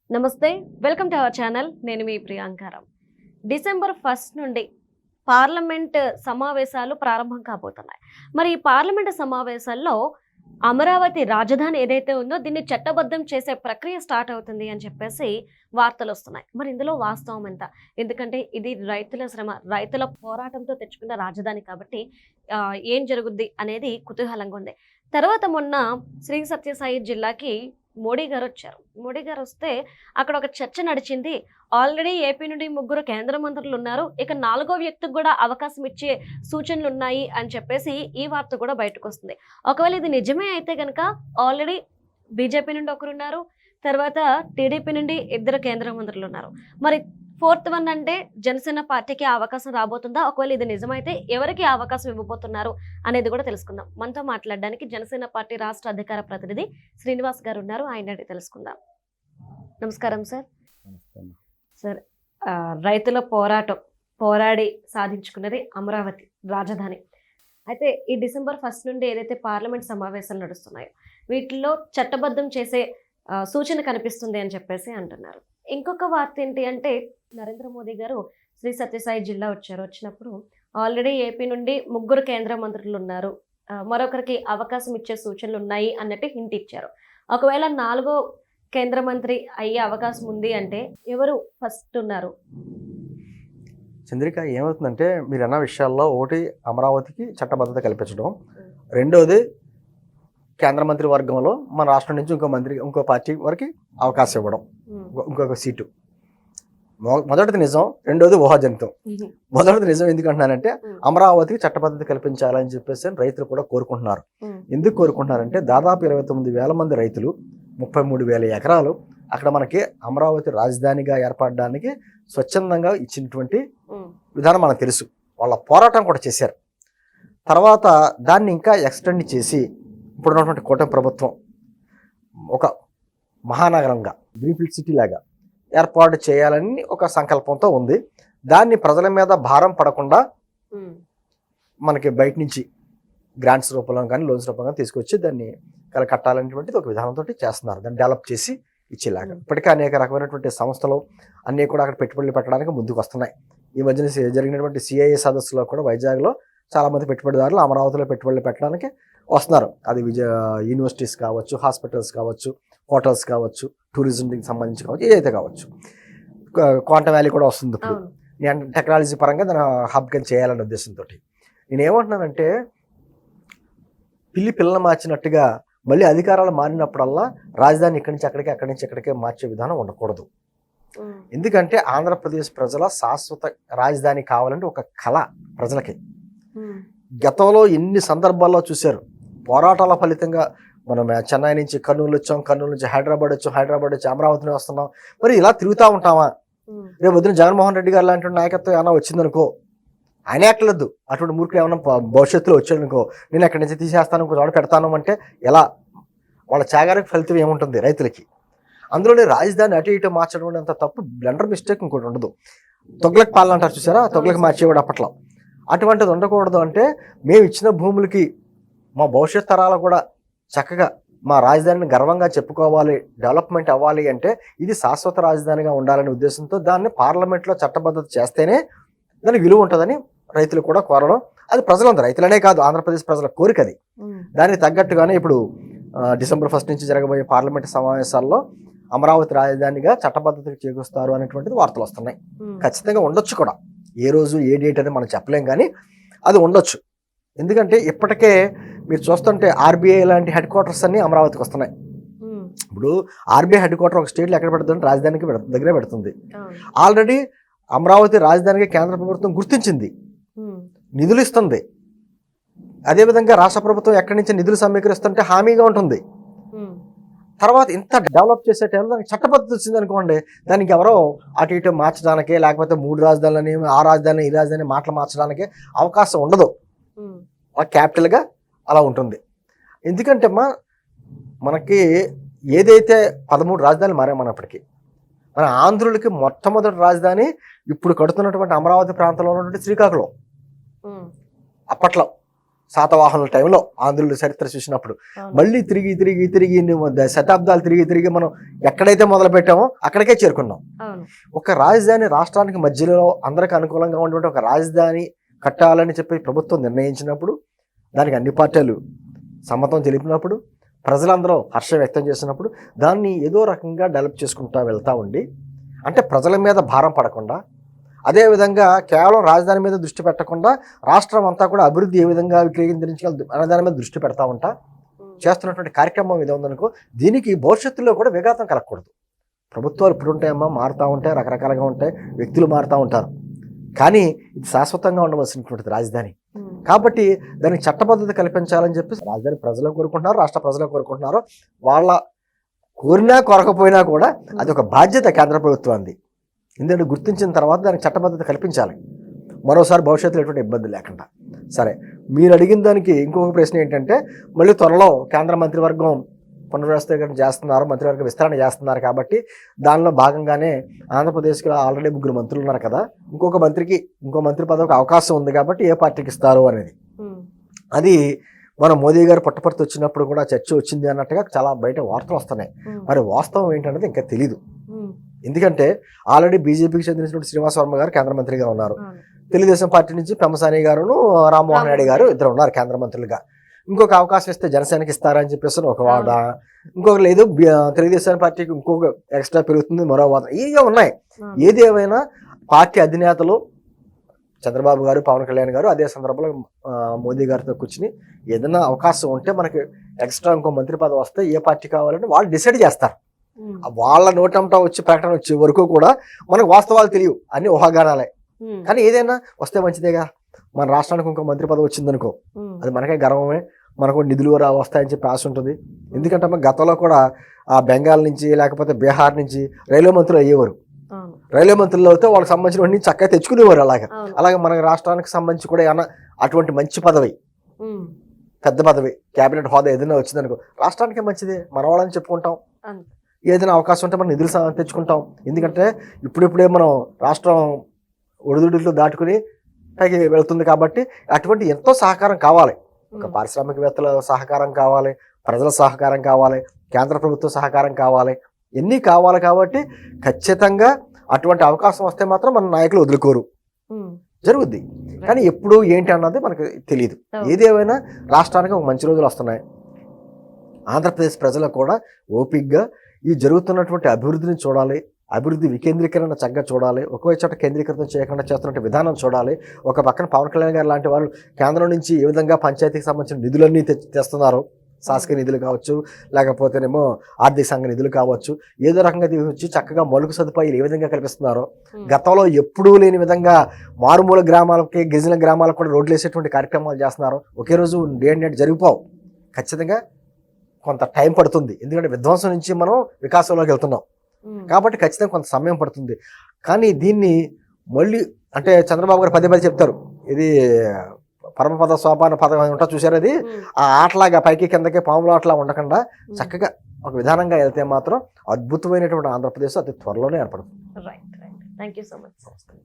నమస్తే, welcome to our channel. నేను మీ ప్రియాంకారం. December 1 నుండి పార్లమెంట్ సమావేశాలు ప్రారంభం కాబోతున్నాయి. మరి ఈ పార్లమెంట్ సమావేశాల్లో అమరావతి రాజధాని ఏదైతే ఉందో దీన్ని చట్టబద్ధం చేసే ప్రక్రియ స్టార్ట్ అవుతుంది అని చెప్పేసి వార్తలు వస్తున్నాయి. మరి ఇందులో వాస్తవం ఎంత? ఎందుకంటే ఇది రైతుల శ్రమ, రైతుల పోరాటంతో తెచ్చుకున్న రాజధాని కాబట్టి ఏం జరుగుద్ది అనేది కుతూహలంగా ఉంది. తర్వాత మొన్న శ్రీ సత్యసాయి జిల్లాకి మోడీ గారు వచ్చారు. మోడీ గారు వస్తే అక్కడ ఒక చర్చ నడిచింది. ఆల్రెడీ ఏపీ నుండి 3 కేంద్ర మంత్రులు ఉన్నారు, ఇక 4వ వ్యక్తికి కూడా అవకాశం ఇచ్చే సూచనలు ఉన్నాయి అని చెప్పేసి ఈ వార్త కూడా బయటకు వస్తుంది. ఒకవేళ ఇది నిజమే అయితే కనుక ఆల్రెడీ బీజేపీ నుండి ఒకరున్నారు, తర్వాత టీడీపీ నుండి 2 కేంద్ర మంత్రులు ఉన్నారు. మరి 4th వన్ అంటే జనసేన పార్టీకి అవకాశం రాబోతుందా? ఒకవేళ ఇది నిజమైతే ఎవరికి అవకాశం ఇవ్వబోతున్నారు అనేది కూడా తెలుసుకుందాం. మనతో మాట్లాడడానికి జనసేన పార్టీ రాష్ట్ర అధికార ప్రతినిధి శ్రీనివాస్ గారు ఉన్నారు. ఆయన అడిగి తెలుసుకుందాం. నమస్కారం సార్. సార్, రైతుల పోరాడి సాధించుకున్నది అమరావతి రాజధాని. అయితే ఈ డిసెంబర్ 1 నుండి ఏదైతే పార్లమెంట్ సమావేశాలు నడుస్తున్నాయో వీటిల్లో చట్టబద్ధం చేసే సూచన కనిపిస్తుంది అని చెప్పేసి అంటున్నారు. ఇంకొక వార్త ఏంటి అంటే నరేంద్ర మోదీ గారు శ్రీ సత్యసాయి జిల్లా వచ్చారు. వచ్చినప్పుడు ఆల్రెడీ ఏపీ నుండి 3 కేంద్ర మంత్రులు ఉన్నారు, మరొకరికి అవకాశం ఇచ్చే సూచనలు ఉన్నాయి అన్నట్టు హింట్ ఇచ్చారు. ఒకవేళ 4వ కేంద్ర మంత్రి అయ్యే అవకాశం ఉంది అంటే ఎవరు ఫస్ట్ ఉన్నారు? చంద్రిక, ఏమవుతుందంటే మీరు అన్న విషయాల్లో ఒకటి అమరావతికి చట్టబద్ధత కల్పించడం, రెండోది కేంద్ర మంత్రి వర్గంలో మన రాష్ట్రం నుంచి ఇంకో పార్టీ వరకు అవకాశం ఇవ్వడం, ఇంకొక సీటు. మొదటిది నిజం, రెండోది ఊహాజనితం. మొదటిది నిజం ఎందుకంటున్నానంటే అమరావతికి చట్టబద్ధత కల్పించాలని చెప్పేసి రైతులు కూడా కోరుకుంటున్నారు. ఎందుకు కోరుకుంటున్నారంటే దాదాపు 29,000 మంది రైతులు, 33,000 ఎకరాలు అక్కడ మనకి అమరావతి రాజధానిగా ఏర్పడడానికి స్వచ్ఛందంగా ఇచ్చినటువంటి విధానం మనకు తెలుసు. వాళ్ళ పోరాటం కూడా చేశారు. తర్వాత దాన్ని ఇంకా ఎక్స్టెండ్ చేసి ఇప్పుడున్నటువంటి కూటమి ప్రభుత్వం ఒక మహానగరంగా గ్రీన్ఫీల్డ్ సిటీ లాగా ఏర్పాటు చేయాలని ఒక సంకల్పంతో ఉంది. దాన్ని ప్రజల మీద భారం పడకుండా మనకి బయట నుంచి గ్రాంట్స్ రూపంలో కానీ లోన్స్ రూపంగా తీసుకొచ్చి దాన్ని కట్టాలనేటువంటిది ఒక విధానంతో చేస్తున్నారు. దాన్ని డెవలప్ చేసి ఇచ్చేలాగా ఇప్పటికే అనేక రకమైనటువంటి సంస్థలు అన్నీ కూడా అక్కడ పెట్టుబడులు పెట్టడానికి ముందుకు వస్తున్నాయి. ఈ మధ్యన జరిగినటువంటి సిఐఏ సదస్సులో కూడా వైజాగ్లో చాలామంది పెట్టుబడిదారులు అమరావతిలో పెట్టుబడులు పెట్టడానికి వస్తున్నారు. అది యూనివర్సిటీస్ కావచ్చు, హాస్పిటల్స్ కావచ్చు, హోటల్స్ కావచ్చు, టూరిజంకి సంబంధించి కావచ్చు, ఏదైతే కావచ్చు. క్వాంటమ్ వ్యాలీ కూడా వస్తుంది ఇప్పుడు. నేను టెక్నాలజీ పరంగా దాన్ని హబ్ కింద చేయాలనే ఉద్దేశంతో నేనేమంటున్నానంటే పిల్లలు మార్చినట్టుగా మళ్ళీ అధికారాలు మారినప్పుడల్లా రాజధాని ఇక్కడి నుంచి అక్కడికి, అక్కడి నుంచి ఇక్కడికే మార్చే విధానం ఉండకూడదు. ఎందుకంటే ఆంధ్రప్రదేశ్ ప్రజల శాశ్వత రాజధాని కావాలంటే ఒక కళ ప్రజలకి. గతంలో ఎన్ని సందర్భాల్లో చూశారు, పోరాటాల ఫలితంగా మనం చెన్నై నుంచి కర్నూలు వచ్చాం, కర్నూలు నుంచి హైదరాబాద్ వచ్చాం, హైదరాబాద్ వచ్చి అమరావతిని వస్తున్నాం. మరి ఇలా తిరుగుతూ ఉంటామా? రేపు వద్దున జగన్మోహన్ రెడ్డి గారు లాంటి నాయకత్వం ఏమైనా వచ్చిందనుకో, ఆయన ఎక్కలేదు. అటువంటి మూర్ఖులు ఏమైనా భవిష్యత్తులో వచ్చాడనుకో, నేను ఎక్కడి నుంచి తీసేస్తాను, ఇంకో చోట పెడతాను అంటే ఎలా? వాళ్ళ త్యాగానికి ఫలితం ఏముంటుంది రైతులకి? అందులోనే రాజధాని అటు ఇటు మార్చడం అంత తప్పు, బ్లండర్ మిస్టేక్ ఇంకోటి ఉండదు. తొగ్లక్ పాలన అంటారు చూసారా, తొగ్లక్ మార్చేవాడు అప్పట్లో. అటువంటిది ఉండకూడదు. అంటే మేము ఇచ్చిన భూములకి మా భవిష్యత్ తరాలు కూడా చక్కగా మా రాజధానిని గర్వంగా చెప్పుకోవాలి, డెవలప్మెంట్ అవ్వాలి అంటే ఇది శాశ్వత రాజధానిగా ఉండాలనే ఉద్దేశంతో దాన్ని పార్లమెంట్లో చట్టబద్ధత చేస్తేనే దానికి విలువ ఉంటుందని రైతులు కూడా కోరడం. అది ప్రజలందరూ, రైతులనే కాదు ఆంధ్రప్రదేశ్ ప్రజల కోరిక అది. దానికి తగ్గట్టుగానే ఇప్పుడు డిసెంబర్ 1 నుంచి జరగబోయే పార్లమెంట్ సమావేశాల్లో అమరావతి రాజధానిగా చట్టబద్ధత చేకూరుస్తారు అనేటువంటిది వార్తలు వస్తున్నాయి. ఖచ్చితంగా ఉండొచ్చు కూడా. ఏ రోజు ఏ డేట్ అని మనం చెప్పలేం, కానీ అది ఉండొచ్చు. ఎందుకంటే ఇప్పటికే మీరు చూస్తుంటే ఆర్బీఐ లాంటి హెడ్ క్వార్టర్స్ అన్ని అమరావతికి వస్తున్నాయి. ఇప్పుడు ఆర్బీఐ హెడ్ క్వార్టర్ ఒక స్టేట్లో ఎక్కడ పెడుతుంది? రాజధానికి దగ్గరే పెడుతుంది. ఆల్రెడీ అమరావతి రాజధానికి కేంద్ర ప్రభుత్వం గుర్తించింది, నిధులు ఇస్తుంది. అదేవిధంగా రాష్ట్ర ప్రభుత్వం ఎక్కడి నుంచి నిధులు సమీకరిస్తుంటే హామీగా ఉంటుంది. తర్వాత ఇంత డెవలప్ చేసే టైంలో దానికి చట్టబద్ధత వచ్చింది అనుకోండి, దానికి ఎవరో అటు ఇటు మార్చడానికి, లేకపోతే 3 రాజధానులని, ఆ రాజధాని ఈ రాజధాని మాటలు మార్చడానికి అవకాశం ఉండదు. క్యాపిటల్గా అలా ఉంటుంది. ఎందుకంటే మనకి ఏదైతే 13 రాజధానులు మారామన్నప్పటికీ మన ఆంధ్రులకి మొట్టమొదటి రాజధాని ఇప్పుడు కడుతున్నటువంటి అమరావతి ప్రాంతంలో ఉన్నటువంటి శ్రీకాకుళం. అప్పట్లో శాతవాహనుల టైంలో ఆంధ్రుల చరిత్ర చూసినప్పుడు అవును. మళ్ళీ తిరిగి శతాబ్దాలు తిరిగి మనం ఎక్కడైతే మొదలు పెట్టామో అక్కడికే చేరుకున్నాం. అవును. ఒక రాజధాని రాష్ట్రానికి మధ్యలో అందరికి అనుకూలంగా ఉన్నటువంటి ఒక రాజధాని కట్టాలని చెప్పి ప్రభుత్వం నిర్ణయించినప్పుడు, దానికి అన్ని పార్టీలు సమ్మతం తెలిపినప్పుడు, ప్రజలందరూ హర్షం వ్యక్తం చేసినప్పుడు దాన్ని ఏదో రకంగా డెవలప్ చేసుకుంటూ వెళ్తూ ఉండి, అంటే ప్రజల మీద భారం పడకుండా, అదేవిధంగా కేవలం రాజధాని మీద దృష్టి పెట్టకుండా రాష్ట్రం అంతా కూడా అభివృద్ధి ఏ విధంగా వికేంద్రించగలదు అనే దాని మీద దృష్టి పెడతా ఉంటా చేస్తున్నటువంటి కార్యక్రమం ఇది ఉందనుకో, దీనికి భవిష్యత్తులో కూడా విఘాతం కలగకూడదు. ప్రభుత్వాలు ఇప్పుడు ఉంటాయమ్మా, మారుతూ ఉంటాయి, రకరకాలుగా ఉంటాయి, వ్యక్తులు మారుతూ ఉంటారు, కానీ ఇది శాశ్వతంగా ఉండవలసినటువంటిది రాజధాని. కాబట్టి దానికి చట్టబద్ధత కల్పించాలని చెప్పి రాజధాని ప్రజలు కోరుకుంటున్నారు, రాష్ట్ర ప్రజలు కోరుకుంటున్నారు. వాళ్ళ కోరినా కోరకపోయినా కూడా అది ఒక బాధ్యత కేంద్ర ప్రభుత్వాన్ని. ఎందుకంటే గుర్తించిన తర్వాత దానికి చట్టబద్ధత కల్పించాలి, మరోసారి భవిష్యత్తులో ఎటువంటి ఇబ్బంది లేకుండా. సరే, మీరు అడిగిన దానికి ఇంకొక ప్రశ్న ఏంటంటే, మళ్ళీ త్వరలో కేంద్ర మంత్రివర్గం పునర్వ్యవస్థీకరణ చేస్తున్నారు, మంత్రివర్గ విస్తరణ చేస్తున్నారు. కాబట్టి దానిలో భాగంగానే ఆంధ్రప్రదేశ్కి ఆల్రెడీ 3 మంత్రులు ఉన్నారు కదా, ఇంకో మంత్రి పదవికి అవకాశం ఉంది. కాబట్టి ఏ పార్టీకి ఇస్తారు అనేది అది మన మోదీ గారు పుట్టపర్తి వచ్చినప్పుడు కూడా చర్చ వచ్చింది అన్నట్టుగా చాలా బయట వార్తలు వస్తున్నాయి. మరి వాస్తవం ఏంటనేది ఇంకా తెలీదు. ఎందుకంటే ఆల్రెడీ బీజేపీకి చెందినటువంటి శ్రీనివాస్ వర్మ గారు కేంద్ర మంత్రిగా ఉన్నారు, తెలుగుదేశం పార్టీ నుంచి పెమ్మసాని గారును రామ్మోహన్ రెడ్డి గారు ఇద్దరు ఉన్నారు కేంద్ర మంత్రులుగా. ఇంకొక అవకాశం ఇస్తే జనసేనకి ఇస్తారని చెప్పేసి ఒక వాద, ఇంకొక లేదు తెలుగుదేశం పార్టీకి ఇంకొక ఎక్స్ట్రా పెరుగుతుంది మరో వాద, ఇవే ఉన్నాయి. ఏది ఏమైనా పార్టీ అధినేతలు చంద్రబాబు గారు, పవన్ కళ్యాణ్ గారు అదే సందర్భంలో మోదీ గారితో కూర్చుని ఏదైనా అవకాశం ఉంటే మనకి ఎక్స్ట్రా ఇంకో మంత్రి పదవి వస్తే ఏ పార్టీ కావాలంటే వాళ్ళు డిసైడ్ చేస్తారు. వాళ్ళ నోటంటా వచ్చి ప్రకటన వచ్చే వరకు కూడా మనకు వాస్తవాలు తెలియవు, అన్ని ఊహాగానాలే. కానీ ఏదైనా వస్తే మంచిదేగా. మన రాష్ట్రానికి ఇంకో మంత్రి పదవి వచ్చిందనుకో, అది మనకే గర్వమే, మనకు నిధులు వస్తాయని చెప్పి ఆశ ఉంటుంది. ఎందుకంటే గతంలో కూడా ఆ బెంగాల్ నుంచి లేకపోతే బీహార్ నుంచి రైల్వే మంత్రులు అయ్యేవారు. రైల్వే మంత్రులు అయితే వాళ్ళకి సంబంధించిన చక్కగా తెచ్చుకునేవారు. అలాగే మన రాష్ట్రానికి సంబంధించి కూడా ఏమన్నా అటువంటి మంచి పదవి, పెద్ద పదవి, క్యాబినెట్ హోదా ఏదైనా వచ్చిందనుకో రాష్ట్రానికే మంచిదే, మన వాళ్ళని చెప్పుకుంటాం. ఏదైనా అవకాశం ఉంటే మనం నిధులు తెచ్చుకుంటాం. ఎందుకంటే ఇప్పుడిప్పుడే మనం రాష్ట్రం ఒడిదుడుకులు దాటుకుని పైకి వెళ్తుంది. కాబట్టి అటువంటి ఎంతో సహకారం కావాలి. ఒక పారిశ్రామికవేత్తల సహకారం కావాలి, ప్రజల సహకారం కావాలి, కేంద్ర ప్రభుత్వ సహకారం కావాలి, ఎన్ని కావాలి. కాబట్టి ఖచ్చితంగా అటువంటి అవకాశం వస్తే మాత్రం మన నాయకులు వదులుకోరు, జరుగుద్ది. కానీ ఎప్పుడు ఏంటి అన్నది మనకు తెలియదు. ఏదేమైనా రాష్ట్రానికి ఒక మంచి రోజులు వస్తున్నాయి. ఆంధ్రప్రదేశ్ ప్రజలు కూడా ఓపికగా ఈ జరుగుతున్నటువంటి అభివృద్ధిని చూడాలి, అభివృద్ధి వికేంద్రీకరణ చక్కగా చూడాలి, ఒకే చోట కేంద్రీకృతం చేయకుండా చేస్తున్న విధానం చూడాలి. ఒక పక్కన పవన్ కళ్యాణ్ గారు లాంటి వాళ్ళు కేంద్రం నుంచి ఏ విధంగా పంచాయతీకి సంబంధించిన నిధులన్నీ తెస్తున్నారు, శాసकीय నిధులు కావచ్చు, లేకపోతేనేమో ఆర్థిక సంఘ నిధులు కావచ్చు, ఏదో రకంగా వచ్చి చక్కగా మౌలిక సదుపాయాలు ఏ విధంగా కల్పిస్తున్నారో, గతంలో ఎప్పుడూ లేని విధంగా మారుమూల గ్రామాలకి, గిరిజన గ్రామాలకు కూడా రోడ్లు వేసేటువంటి కార్యక్రమాలు చేస్తున్నారు. ఒకే రోజు డే అండ్ నైట్ జరిగిపోవు, ఖచ్చితంగా కొంత టైం పడుతుంది. ఎందుకంటే విధ్వంసం నుంచి మనం వికాసంలోకి వెళ్తున్నాం కాబట్టి ఖచ్చితంగా కొంత సమయం పడుతుంది. కానీ దీన్ని మళ్ళీ అంటే చంద్రబాబు గారు పదే చెప్తారు, ఇది పరమపద సోపాన పదం ఉంటా చూసారు, అది ఆ ఆటలాగా పైకి కిందకి పాముల ఆటలా ఉండకుండా చక్కగా ఒక విధానంగా వెళ్తే మాత్రం అద్భుతమైనటువంటి ఆంధ్రప్రదేశ్ అతి త్వరలోనే ఏర్పడుతుంది. Right. Thank you so much.